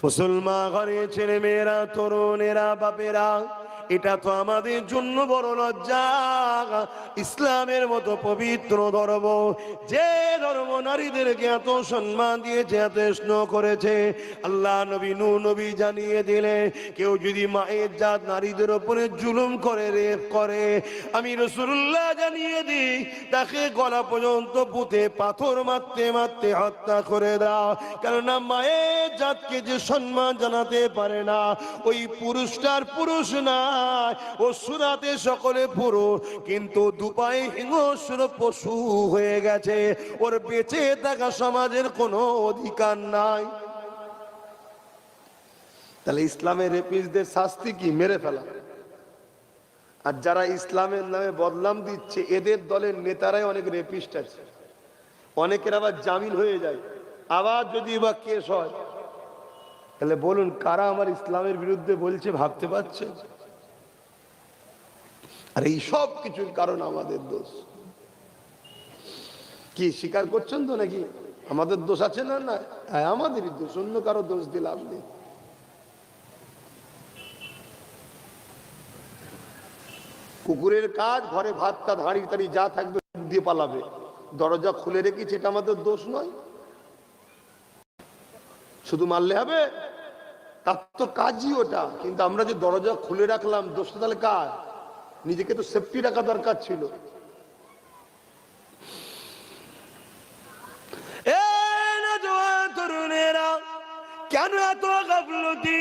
মুসলমান ঘরের ছেলে মেয়েরা, তরুণেরা, বাপেরা, এটা তো আমাদের জন্য বড় লজ্জা। ইসলামের মতো পবিত্র ধর্ম, যে ধর্ম নারীদেরকে এত সম্মান দিয়েছে, এত স্নেহ করেছে, আল্লাহ নবী নূহ নবী জানিয়ে দিলে কেউ যদি মায়ের জাত নারীদের উপরে জুলুম করে, রেপ করে, আমি রাসূলুল্লাহ জানিয়ে দিই তাকে গলা পর্যন্ত পুঁতে পাথর মারতে মারতে হত্যা করে দাও। কেননা মায়ের জাতকে যে সম্মান জানাতে পারে না, ওই পুরুষটার পুরুষ না, ও সুরাতে সকলে পুরুষ, কিন্তু দুপায়ে হিংস্র পশু হয়ে গেছে, ওর বেঁচে থাকা সমাজের কোনো অধিকার নাই। তাহলে ইসলামের রেপিস্টদের শাস্তি কি? মেরে ফেলা। আর যারা ইসলামের নামে বদনাম দিচ্ছে, এদের দলের নেতারাই অনেক রেপিস্ট আছে। অনেকের আবার জামিন হয়ে যায়, আবার যদি বা কেস হয়, তাহলে বলুন কারা আমার ইসলামের বিরুদ্ধে বলছে ভাবতে পারছে? আর এই সব কিছুর কারণ আমাদের দোষ। কি স্বীকার করছেন তো নাকি? আমাদের দোষ আছে না? না, আমাদেরই দোষ, অন্য কারো দোষ দিলাম নেই। কুকুরের কাজ ঘরে ভাত টা হাঁড়ি টাড়ি যা থাকবে দিয়ে পালাবে, দরজা খুলে রেখেছি, এটা আমাদের দোষ নয়। শুধু মারলে হবে? তার তো কাজই ওটা। কিন্তু আমরা যে দরজা খুলে রাখলাম, দোষটা তাহলে কার? নিজেকে তো সেফটি রাখা দরকার ছিল। তরুণেরা কেন এত গাফলতি?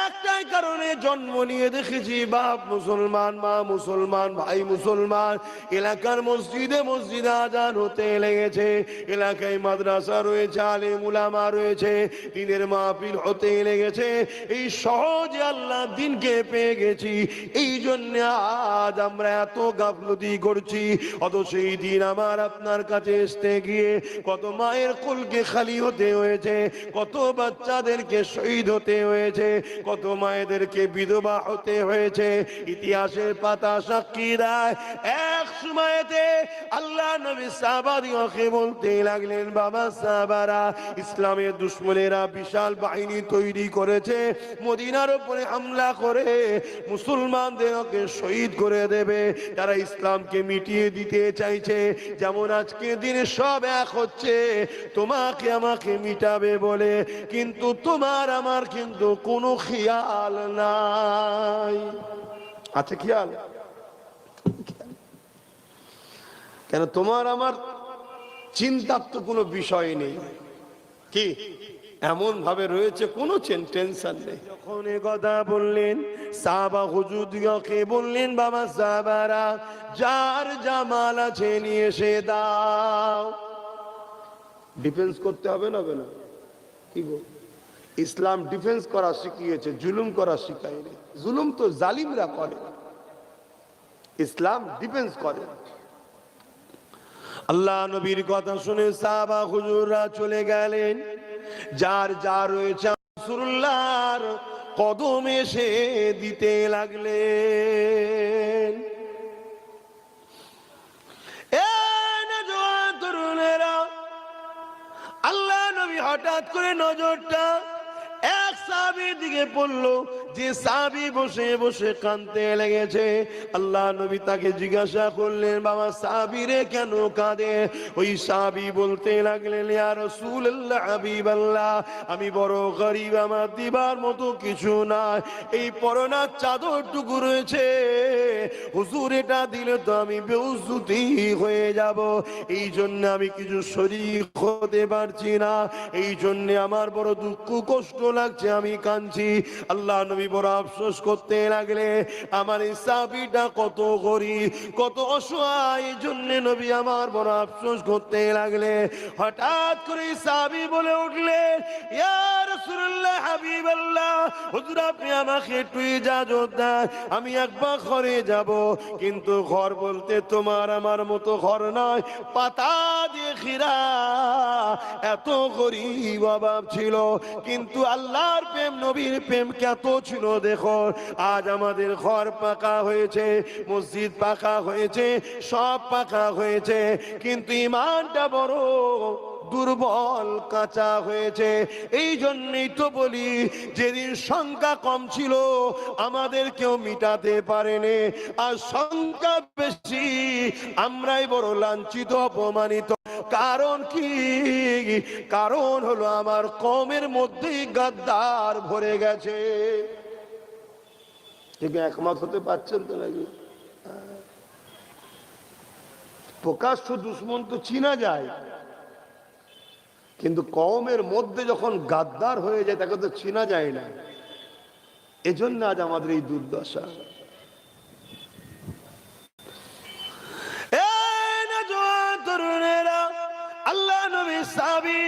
একটাই কারণে, জন্ম নিয়ে দেখেছি বাপ মুসলমান, মা মুসলমান, ভাই মুসলমান, এলাকার মসজিদে মসজিদে আজান হতে লেগেছে, এলাকায় মাদ্রাসা রয়েছে, আলেম উলামা রয়েছে, দিনের মাহফিল হতে লেগেছে। এই সহজে আল্লাহ দিনকে পেয়ে গেছি, এই জন্য আজ আমরা এত গাফলতি করছি। অত সেই দিন আমার আপনার কাছে আসতে গিয়ে কত মায়ের কোলকে খালি হতে হয়েছে, কত বাচ্চাদেরকে শহীদ হতে হয়েছে, কত মায়েদেরকে বিধবা হতে হয়েছে। ইতিহাসের পাতা সাক্ষী দেয়, এক সময়তে আল্লাহ নবী সাহাবাদেরকে বলতে লাগলেন, বাবা সাহাবারা, ইসলামের দুশমনেরা বিশাল বাহিনী তৈরি করেছে, মদিনার উপরে হামলা করে মুসলমানদেরকে শহীদ করে দেবে। তারা ইসলামকে মিটিয়ে দিতে চাইছে, যেমন আজকে দিনে সব এক হচ্ছে তোমাকে আমাকে মিটাবে বলে, কিন্তু তোমার আমার কিন্তু কোনো খেয়াল নাই। আছে খেয়াল? কেন তোমার আমার চিন্তার তো কোনো বিষয় নেই। কি এমন ভাবে রয়েছে, কোনো টেনশন নেই। যখন এ কথা বললেন, সাহাবা হুজুরকে বললেন, বাবা সাহাবারা, যার জামাল আছে নিয়ে এসে দাও। ডিফেন্স করতে হবে না? কি গো, ইসলাম ডিফেন্স করা শিখিয়েছে, জুলুম করা শিখায়নি। জুলুম তো জালিমরা করে, ইসলাম ডিফেন্স করে। আল্লাহ নবীর কথা শুনে সাহাবা হুজুররা চলে গেলেন, যার যা রয়েছে রাসূলুল্লাহর কদমে এসে দিতে লাগলেন। তরুণেরা, আল্লাহ নবী হঠাৎ করে নজরটা এক সাহাবীর দিকে পড়লো, যে সাহাবী বসে বসে কাঁদতে লেগেছে। আল্লাহ নবী তাকে জিজ্ঞাসা করলেন, বাবা সাহাবী রে কেন কাঁদে? ওই সাহাবী বলতে লাগলেন, ইয়া রাসূলুল্লাহ, হাবিবাল্লাহ, আমি বড় গরীব, আমার দিবার মতো কিছু নাই, এই পরনার চাদরটুকু রয়েছে, হুজুর এটা দিলে তো আমি বেউজ্জতি হয়ে যাব, এই জন্য আমি কিছু শরীক হতে পারছি না, এই জন্য আমার বড় দুঃখ কষ্ট লাগছে, আমি কাঁদছি। আল্লাহ নবী বড় আফসোস করতে লাগলে, আমার এই সাহাবীটা কত গরীব, কত অসহায়, এই জন্য নবী আমার বড় আফসোস করতে লাগলে। হঠাৎ করে সাহাবী বলে উঠলেন, ইয়া রাসূলুল্লাহ, হাবিবাল্লাহ, হুজুর আপনি আমাকে একটু ইজাজত দেন, আমি একবার ঘরে যাব। কিন্তু ঘর বলতে তোমার আমার মতো ঘর নয়, পাতা দিয়ে ঘেরা। এত গরীব অভাব ছিল, কিন্তু আল্লাহর প্রেম, নবীর প্রেম কত ছিল দেখো। আজ আমাদের ঘর পাকা হয়েছে, মসজিদ পাকা হয়েছে, সব পাকা হয়েছে, কিন্তু ইমানটা বড় দুর্বল কাঁচা হয়েছে। এই জন্যই তো বলি, যেদিন সংখ্যা কম ছিল আমাদের কেউ মিটাতে পারেনি, আর সংখ্যা বেশি আমরাই বড় লাঞ্ছিত অপমানিত। কারণ কি? কারণ হলো আমার কওমের মধ্যেই গাদ্দার ভরে গেছে। ঠিক একমত হতে পারছেন তো নাকি? প্রকাশ্য দুশ্মন তো চিনা যায়, কিন্তু কওমের মধ্যে যখন গাদ্দার হয়ে যায় তাকে তো চিনা যায় না। এজন্য আজ আমাদের এই দুর্দশা। তরুণেরা, আল্লাহ নবী সাহাবী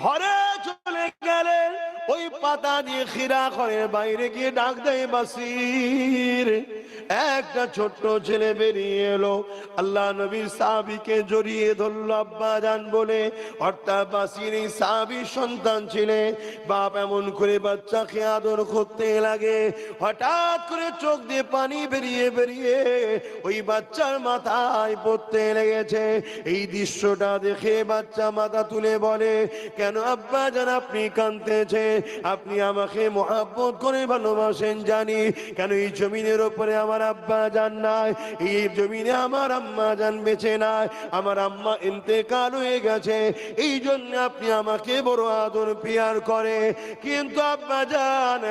ঘরে চলে গেলেন, ওই পাতা দিয়ে খিরা ঘরের বাইরে গিয়ে ডাক দেয় বাসির। একটা ছোট্ট ছেলে বেরিয়ে এলো, আল্লাহ নবী সাহাবীকে জড়িয়ে ধরলো আব্বা জান বলে। অর্থাৎ বাসির এই সাহাবীর সন্তান ছিলেন। বাপ এমন করে বাচ্চাকে আদর করতে লাগে, হঠাৎ করে চোখ দিয়ে পানি বেরিয়ে বেরিয়ে ওই বাচ্চার মাথায় পড়তে লেগেছে। এই দৃশ্যটা দেখে বাচ্চা মাথা তুলে বলে, কেন আব্বা জান আপনি কাঁদতেছে? আপনি আমাকে মহব্বত করে ভালোবাসেন জানি, কেন এই জমিনের উপরে আমার আব্বা জান নাই, এই জমিনে আমার আম্মা জান বেঁচে নাই, আমার আম্মা ইন্তেকাল হয়ে গেছে, এই জন্য আপনি আমাকে বড় আদর পিয়ার করে। কিন্তু আব্বা জান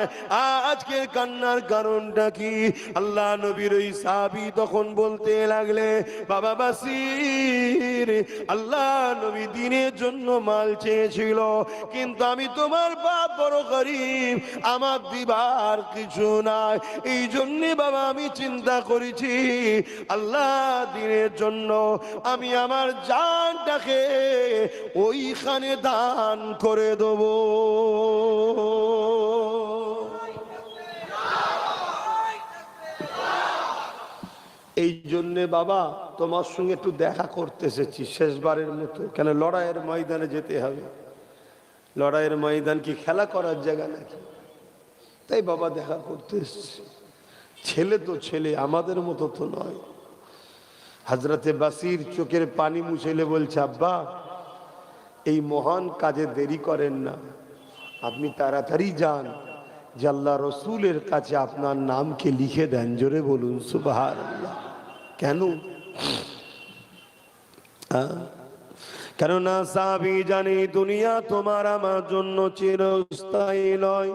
আজকে কান্নার কারণটা কি? আল্লাহ নবীর ওই সাহাবী তখন বলতে লাগলে, বাবা বাসির, আল্লাহ নবী দিনের জন্য মাল চেয়েছিল, কিন্তু আমি তোমার বাপ বড় গরীব, আমার দিবার কিছু নাই, এই জন্য বাবা আমি চিন্তা করেছি আল্লাহ দিনের জন্য আমি আমার জানটাকে ওইখানে দান করে দেব। এই জন্যে বাবা তোমার সঙ্গে একটু দেখা করতে এসেছি শেষবারের মতো। কেন লড়াইয়ের ময়দানে যেতে হবে, লড়াইয়ের ময়দান কি খেলা করার জায়গা নাকি? তাই বাবা দেখা করতে এসেছি। ছেলে তো ছেলে, আমাদের মতো তো নয়। হযরতে বাসির চোখের পানি মুছেলে বলছে, আব্বা এই মহান কাজে দেরি করেন না, আপনি তাড়াতাড়ি যান, যে আল্লাহ রসুলের কাছে আপনার নামকে লিখে দেন। জোরে বলুন সুবহানাল্লাহ। কেন? কেননা সাহাবী জানে দুনিয়া তোমার আমার জন্য চিরস্থায়ী নয়।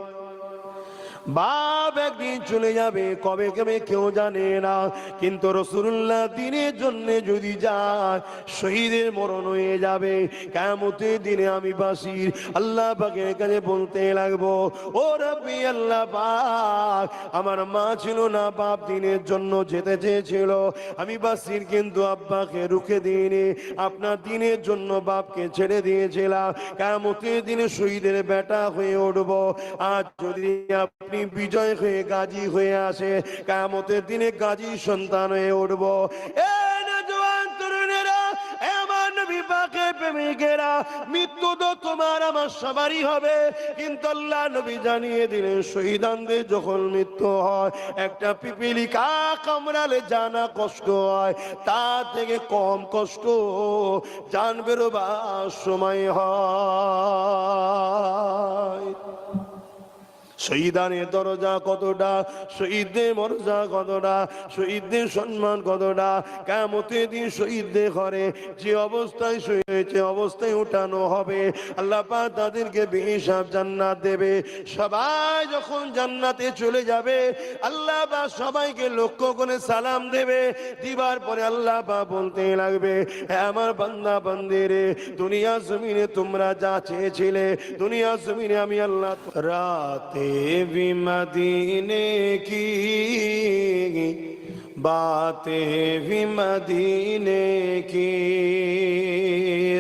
বাপ একদিন চলে যাবে, কবে কবে কেউ জানে না, কিন্তু রাসূলুল্লাহ দিনের জন্য যদি যায় শহীদের মরণ হয়ে যাবে। কিয়ামতের দিনে আমি বাসির আল্লাহ পাকের কাছে বলতে লাগবো, ও রব্বি আল্লাহ পাক, আমার মা ছিল না, বাপ দিনের জন্য যেতে চেয়েছিল, আমি বাসির কিন্তু আব্বাকে রুখে দিইনি, আপনার দিনের জন্য বাপকে ছেড়ে দিয়েছিলাম। কিয়ামতের দিনে শহীদের বেটা হয়ে উঠবো। আজ যদি আপনি বিজয় হয়ে গাজী হয়ে আসে, কিয়ামতের দিনে গাজী সন্তান হয়ে উঠব। মৃত্যু তো তোমার আমার সবারই হবে, কিন্তু আল্লাহ নবী জানিয়ে দিলেন শহীদানদের যখন মৃত্যু হয়, একটা পিপিলিকা কামড়ালে জানা কষ্ট হয়, তার থেকে কম কষ্ট জান বেরোবার সময় হয়। শহীদানের দরজা কতটা, শহীদদের মর্যাদা কতটা, শহীদদের সম্মান কতটা। কিয়ামতের দিন শহীদদের ঘরে যে অবস্থায় শুয়েছে অবস্থায় উঠানো হবে, আল্লাহ পাক তাদেরকে বেহিসাব জান্নাত দেবে। সবাই যখন জান্নাতে চলে যাবে, আল্লাহ পাক সবাইকে লক্ষ্য করে সালাম দেবে। দিবার পরে আল্লাহ পাক বলতে লাগবে, হে আমার বান্দা বান্দিরে, দুনিয়া জমিনে তোমরা যা চেয়েছিলে, দুনিয়া জমিনে আমি আল্লাহ রাতে भी मदीने की, बातें भी मदीने की,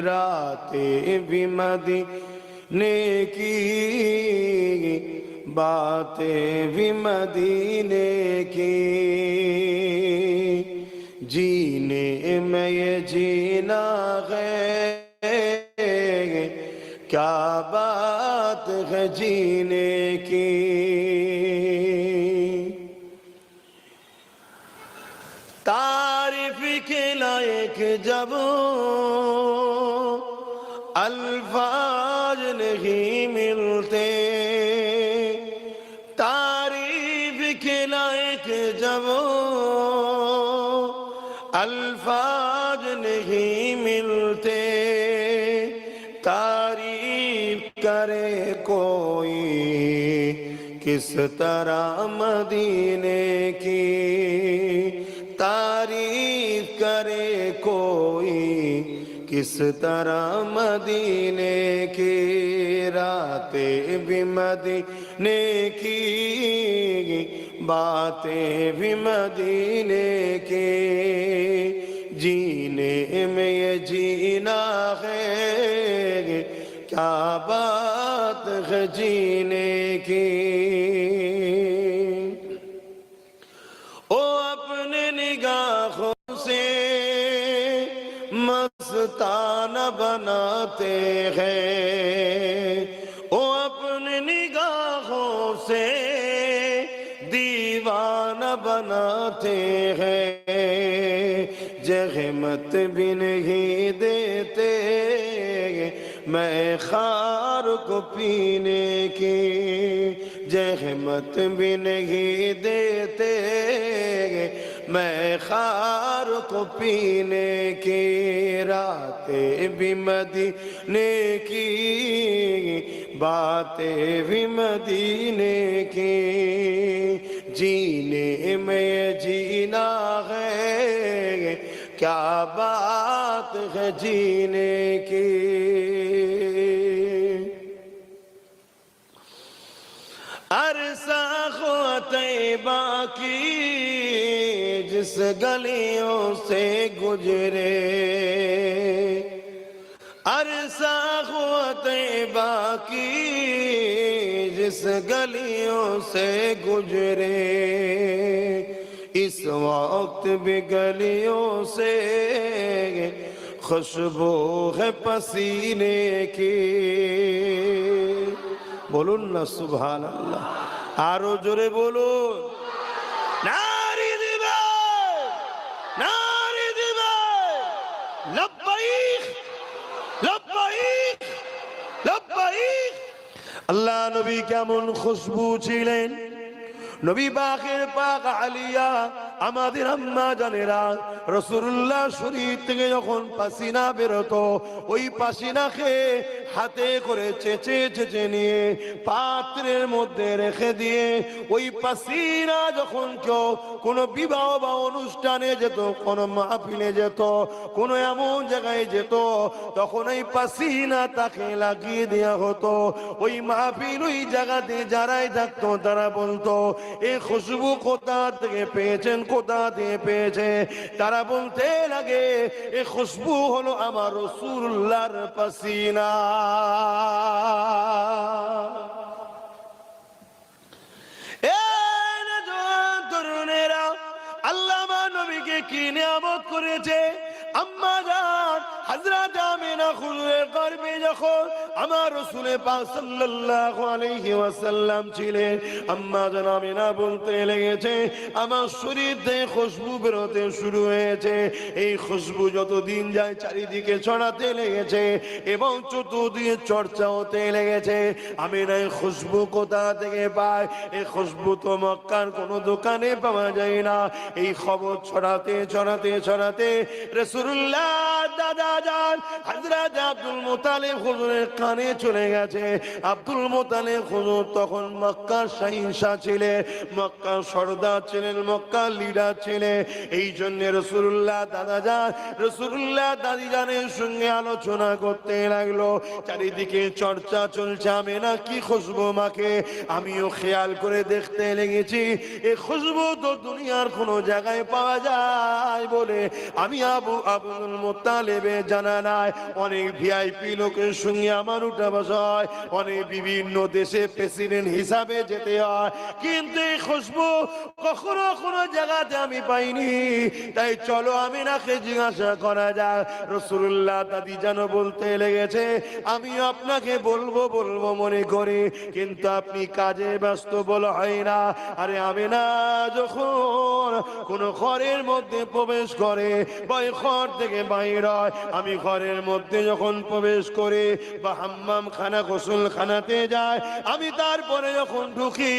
रातें भी मदीने की, बातें भी मदीने की, जीने में ये जीना है, क्या बात है जीने की। तारीफ के लायक जब अल्फाज नहीं मिलते तारीफ के लायक जब अल्फाज नहीं मिलते तारीफ करे कोई किस तरह मदीने की तारीफ करे कोई किस तरह मदीने की रातें भी मदीने की बातें भी मदीने की जीने में ये जीना है क्या बात है जीने की ओ अपने निगाहों से मस्ताना बनाते हैं ओ अपने निगाहों से दीवाना बनाते हैं जहमत भी नहीं देते मैं खार को पीने की जहमत भी नहीं देते मैं खार को पीने की रातें भी मदीने की बातें भी मदीने की जीने में जीना है क्या बात है जीने की अरसा तैबा की जिस गलियों से गुजरे अरसा तैबा की जिस गलियों से गुजरे इस वक्त भी गलियों से खुशबू है पसीने की बोलून ना सुभान अल्लाह आरो जोरे बोलून नारी दिबे लब्बाइक लब्बाइक लब्बाइक আল্লাহ নবী কেমন খুশবু ছিলেন নবী পাকের পাক আলিয়া আমাদের আম্মা জানেরা রাসূলুল্লাহ শরীর থেকে যখন পাসিনা বেরোতো ওই পাসিনাকে হাতে করে চেঁচে চেঁচে নিয়ে পাত্রের মধ্যে রেখে দিয়ে ওই পাসিনা যখন কেউ কোনো বিবাহ বা অনুষ্ঠানে যেত কোনো মাহফিলে যেত কোনো এমন জায়গায় যেত তখন এই পাসিনা তাকে লাগিয়ে দেওয়া হতো ওই মাহফিল ওই জায়গাতে যারাই থাকতো তারা বলতো এই খুশবু কোথা থেকে পেয়েছেন কোথা থেকে পেয়েছে তারা বলতে লাগে এই খুশবু হলো আমার রাসূলুল্লাহর পাসিনা তরুণেরা আল্লাহ নবীকে কি নিয়ামত করেছে আম্মা জান হযরত আমিনা খুলের গর্ভে যখন আমার রাসূল পাক সাল্লাল্লাহু আলাইহি ওয়াসাল্লাম ছিলেন আম্মা জান আমিনা বলতে লেগেছে আমার শরীর থেকে খুশবু বেরোতে শুরু হয়েছে এই খুশবু যতদিন যায় চারিদিকে ছড়াতে লেগেছে এবং চতুর্দিকে চর্চা হতে লেগেছে আমিনা এই খুশবু কোথা থেকে পায় এই খুশবু তো মক্কার কোনো দোকানে পাওয়া যায় না এই খবর ছড়াতে ছড়াতে ছড়াতে রাসূলুল্লাহ দাদা জান হযরত আব্দুল মুত্তালিব হুজুরের কানে চলে গেছে আব্দুল মুত্তালিব হুজুর তখন মক্কার শাহিনশাহ ছিলেন মক্কার সরদার ছিলেন মক্কার লিডার ছিলেন এই জন্য রাসূলুল্লাহ দাদা জান রাসূলুল্লাহ দাদি জানের সঙ্গে আলোচনা করতে লাগলো চারিদিকে চর্চা চলছে আমিনা কি খুশবু মাকে আমিও খেয়াল করে দেখতে লেগেছি এই খুশবু তো দুনিয়ার কোনো জায়গায় পাওয়া যায় বলে আমি আব্দুল মুত্তালিবের জানা নাই অনেক ভিআইপি লোকের সঙ্গে আমার আমার উঠা বসা হয়, অনেক বিভিন্ন দেশে প্রেসিডেন্ট হিসাবে যেতে হয়, কিন্তু এই খুশবু কখনো কোনো জায়গাতে আমি পাইনি। তাই চলো আমিনাকে জিজ্ঞাসা করা যাক। রাসূলুল্লাহ দাদি যেন বলতে লেগেছে, আমি আপনাকে বলবো বলবো মনে করে, কিন্তু আপনি কাজে ব্যস্ত বলা হয় না। আরে আমিনা যখন কোন ঘরের মধ্যে প্রবেশ করে বা ঘর থেকে বাইর হয়, আমি ঘরের মধ্যে যখন প্রবেশ করে বা হাম্মাম খানা গোসল খানাতে যায়, আমি তারপরে যখন ঢুকি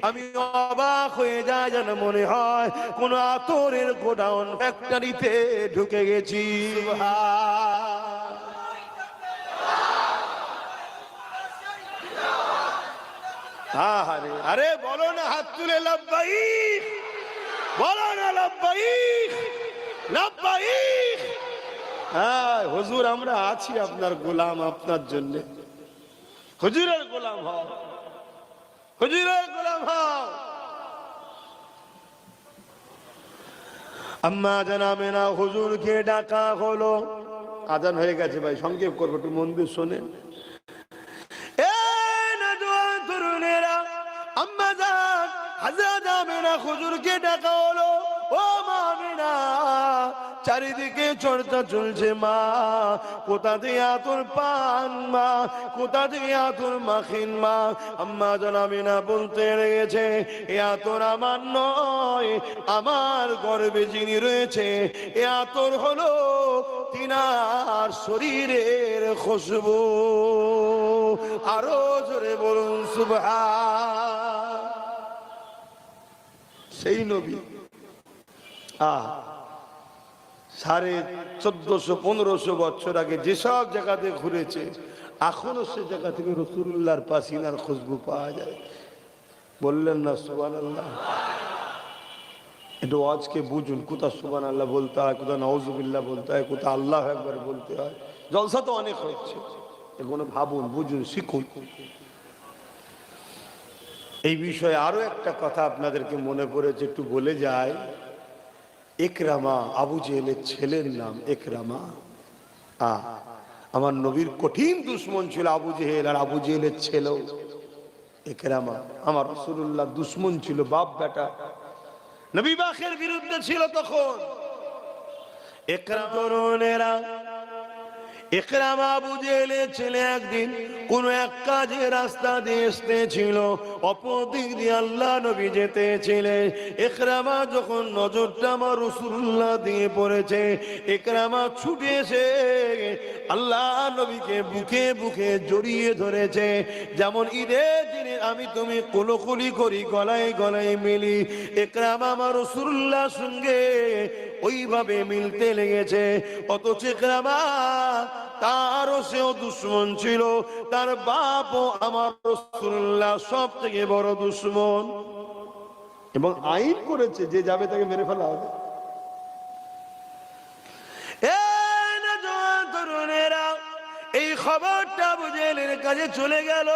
আমি অবাক হয়ে যায়, যেন মনে হয় কোন আতরের গোডাউন ফ্যাক্টরিতে ঢুকে গেছি। আরে আরে বলো না, হাত তুলে লাব্বাইক, বলো না লাব্বাইক লাব্বাইক। হ্যাঁ হুজুর, আমরা আছি আপনার গোলাম, আপনার জন্য। হুজুরের গোলাম হও, হুজুরের গোলাম হও। আম্মা জানাবে না, হুজুরকে ডাকা হলো। আজান হয়ে গেছে ভাই, সংক্ষেপ করবো, একটু মন দিয়ে শোনেন। তরুণেরা, আম্মা জান হযরত আমিনা হুজুরকে ডাকা হলো। ও মা আমিনা, চারিদিকে চর্চা চলছে, মা কোথা থেকে আতর পান, মা কোথা থেকে আতর মাখেন মা। আম্মা জান আমিনা বলতে লেগেছে, এ আতর আমার নয়, আমার গর্ভে যিনি রয়েছে এ আতর হলো তিনার শরীরের খুশবু। আরো জোরে বলুন সুবহান। সেই নবী 1450-1500 বছর আগে যেসব জায়গাতে ঘুরেছে, এখনো সে জায়গা থেকে রাসূলুল্লাহর পাসিনার খুশবু পাওয়া যায়। বললেন না সুবহানাল্লাহ? একটু আজকে বুঝুন, কোথাও সুবহানাল্লাহ বলতে হয়, কোথাও নাউজুবিল্লাহ বলতে হয়, কোথাও আল্লাহু আকবার বলতে হয়। জলসা তো অনেক হচ্ছে, এগুলো ভাবুন, বুঝুন, শিখুন। এই বিষয়ে আরো একটা কথা আপনাদেরকে মনে পড়েছে, একটু বলে যায়। ইকরামা, আবু জেহেলের ছেলের নাম ইকরামা। আমার নবীর কঠিন দুশমন ছিল আবু জেহেল, আর আবু জেহেলের ছেলেও ইকরামা আমার রাসূলুল্লাহ দুশমন ছিল, বাপ বেটা নবী পাকের বিরুদ্ধে ছিল তখন। ইকরামা তরুণেরা, ইকরামা আবু জেহেলের ছেলে একদিন কোন এক কাজে রাস্তা দিয়ে এসেছিল, অপর দিক দিয়ে আল্লাহ নবী যেতেছিলেন। ইকরামা যখন নজরটা আমার রাসূলুল্লাহ দিয়ে পড়েছে, ইকরামা ছুটে এসে আল্লাহ নবীকে বুকে বুকে জড়িয়ে ধরেছে। যেমন ঈদের দিনে আমি তুমি কোলাকুলি করি, গলায় গলায় মিলি, ইকরামা আমার রাসূলুল্লাহর সঙ্গে ওইভাবে মিলতে লেগেছে। অথচ ইকরামা তারও সেও দুশমন ছিল, তার বাপও আমার রাসূলুল্লাহ সব থেকে বড় দুশমন, এবং আইন করেছে যে যাবে তাকে মেরে ফেলা হবে। তরুণেরা, এই খবরটা আবু জেহেলের কাছে চলে গেল।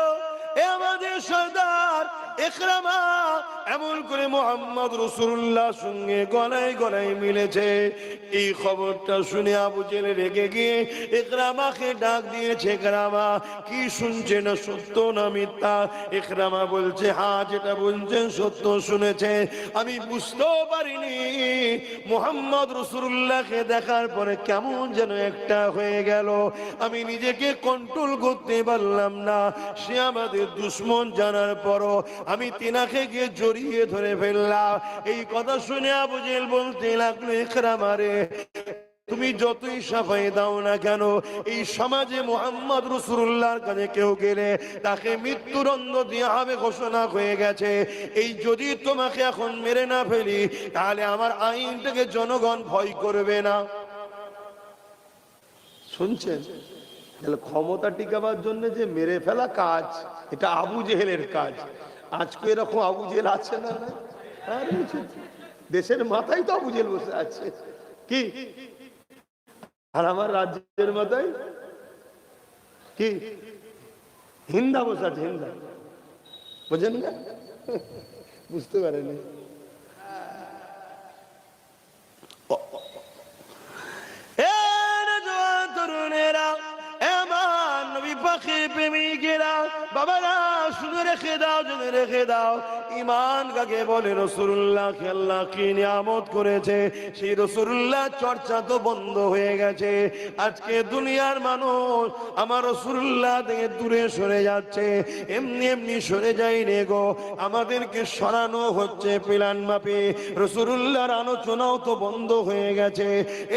এ আমাদের সর্দার ইকরামা এমন করে মুহাম্মদ রাসূলুল্লাহ সঙ্গে গলায় গলায় মিলেছে। এই খবরটা শুনে আবু জেহেল রেগে গিয়ে ইকরামাকে ডাক দিয়েছে, ইকরামা কি শুনছে, না সত্য না মিথ্যা? ইকরামা বলছে, হ্যাঁ যেটা বলছেন সত্য শুনেছে। আমি বুঝতেও পারিনি, মুহাম্মদ রাসূলুল্লাহকে দেখার পরে কেমন যেন একটা হয়ে গেল, আমি নিজেকে কন্ট্রোল করতে পারলাম না। সে আমাদের দুশমন জানার পরও আমি তিনাকে গিয়ে জড়িয়ে ধরে ফেললাম। এই কথা শুনে আবু জেহেল বলতে লাগলো, ইকরামা রে, তুমি যতই সাফাই দাও না কেন, এই সমাজে মুহাম্মদ রাসূলুল্লাহর কাছে কেউ গেলে তাকে মৃত্যুদণ্ড দেওয়া হবে ঘোষণা হয়ে গেছে। এই যদি তোমাকে এখন মেরে না ফেলি, তাহলে আমার আইনটাকে জনগণ ভয় করবে না। শুনছেন? ক্ষমতা টিকাবার জন্য যে মেরে ফেলা কাজ, এটা আবু জেহেলের কাজ। আজকে এরকম আবু জেহেল আছে না? দেশের মাথায় তো আবু জেহেল বসে আছে, কি? আর আমার রাজ্যের মাথায় কি হিন্দা বসে আছে, হিন্দা। বুঝেন না? বুঝতে পারেনি। তরুণেরা, পাখি প্রেমিকেরা বাবারা শুনে রেখে দাও, জেনে রেখে দাও, ঈমান কাকে বলে, রাসূলুল্লাহকে আল্লাহ কি নিয়ামত করেছে, সেই রাসূলুল্লাহ চর্চা তো বন্ধ হয়ে গেছে। আজকে দুনিয়ার মানুষ আমার রাসূলুল্লাহ থেকে দূরে সরে যাচ্ছে। এমনি এমনি সরে যাই রে গো, আমাদেরকে সরানো হচ্ছে প্ল্যান মাপে। রাসূলুল্লাহর আলোচনাও তো বন্ধ হয়ে গেছে।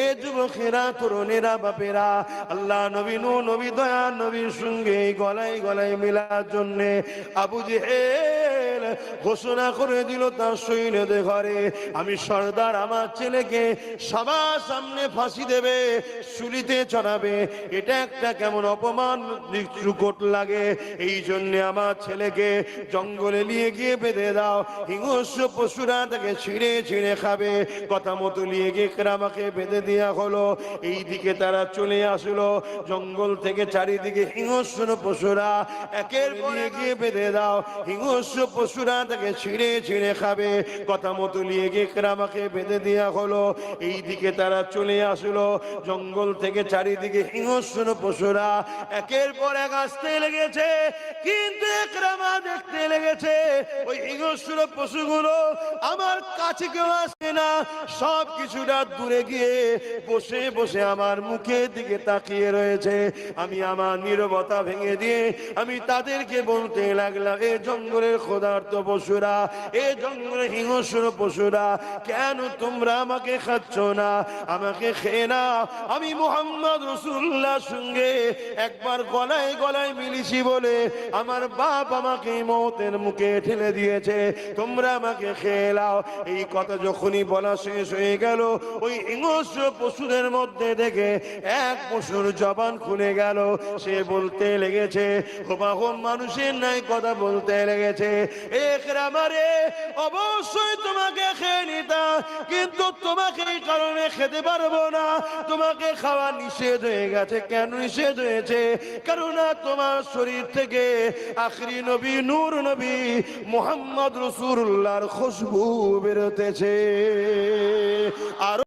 এ যুবকেরা, তরুণেরা, বাপেরা, আল্লাহ নবী নূহ নবী দয়া নবীর সঙ্গে গলায় গলায় মিলার জন্য আবু জেহেল ঘোষণা করে দিল তার সৈন্যদের ঘরে, আমি সর্দার, আমার ছেলেকে সবার সামনে ফাঁসি দেবে, শুলিতে চড়াবে। এটা একটা কেমন অপমান, নিষ্ঠুর লাগে। এই জন্য আমার ছেলেকে জঙ্গলে নিয়ে গিয়ে বেঁধে দাও, হিংস্র পশুরা তাকে ছিঁড়ে ছিঁড়ে খাবে। কথা মতো নিয়ে গিয়ে আমাকে বেঁধে দেওয়া হলো। এই দিকে তারা চলে আসলো, জঙ্গল থেকে চারিদিকে হিংস্র পশুরা একের পর গিয়ে বেঁধে দাও, হিংস্র পশুরা তাকে ছিঁড়ে ছিঁড়ে খাবে। কথা মতো নিয়ে গিয়ে আমাকে বেঁধে দেওয়া হলো। এই দিকে তারা চলে আসলো, জঙ্গল থেকে চারিদিকে হিংস্র পশুরা একের পর এক আসতে লেগেছে। কিন্তু ইকরামা দেখতে লেগেছে ওই হিংস্র পশুগুলো আমার কাছে কেউ আসে না, সব কিছুটা দূরে গিয়ে বসে বসে আমার মুখের দিকে তাকিয়ে রয়েছে। আমি আমার নীরবতা ভেঙে দিয়ে আমি তাদেরকে বলতে লাগলাম, এ জঙ্গলের ক্ষুধার্ত পশুরা, এ জঙ্গলের হিংস্র পশুরা, কেন তোমরা আমাকে খাচ্ছ না? আমাকে খেয়ে নাও। আমি মুহাম্মদ রাসূলুল্লাহর সঙ্গে একবার গলায় গলায় মিলিছি বলে আমার বাপ আমাকে মওতের মুখে ঠেলে দিয়েছে, তোমরা আমাকে খেয়ে নাও। এই কথা যখনই বলা শেষ হয়ে গেল, ওই হিংস্র পশুদের মধ্যে থেকে এক পশুর জবান খুলে গেল। সে বলতে লেগেছে, হুবহু মানুষের নাই কথা বলতে লেগেছে, ইকরামারে অবশ্যই তোমাকে খেয়ে নিতাম, কিন্তু তোমাকে এই কারণে খেতে পারবো না, তোমাকে খাওয়া নিষেধ হয়ে গেছে। কেন নিষেধ হয়েছে? কারণ তোমার শরীর থেকে আখরি নবী নূর নবী মুহাম্মদ রাসূলুল্লাহর খুশবু বেরোতেছে। আর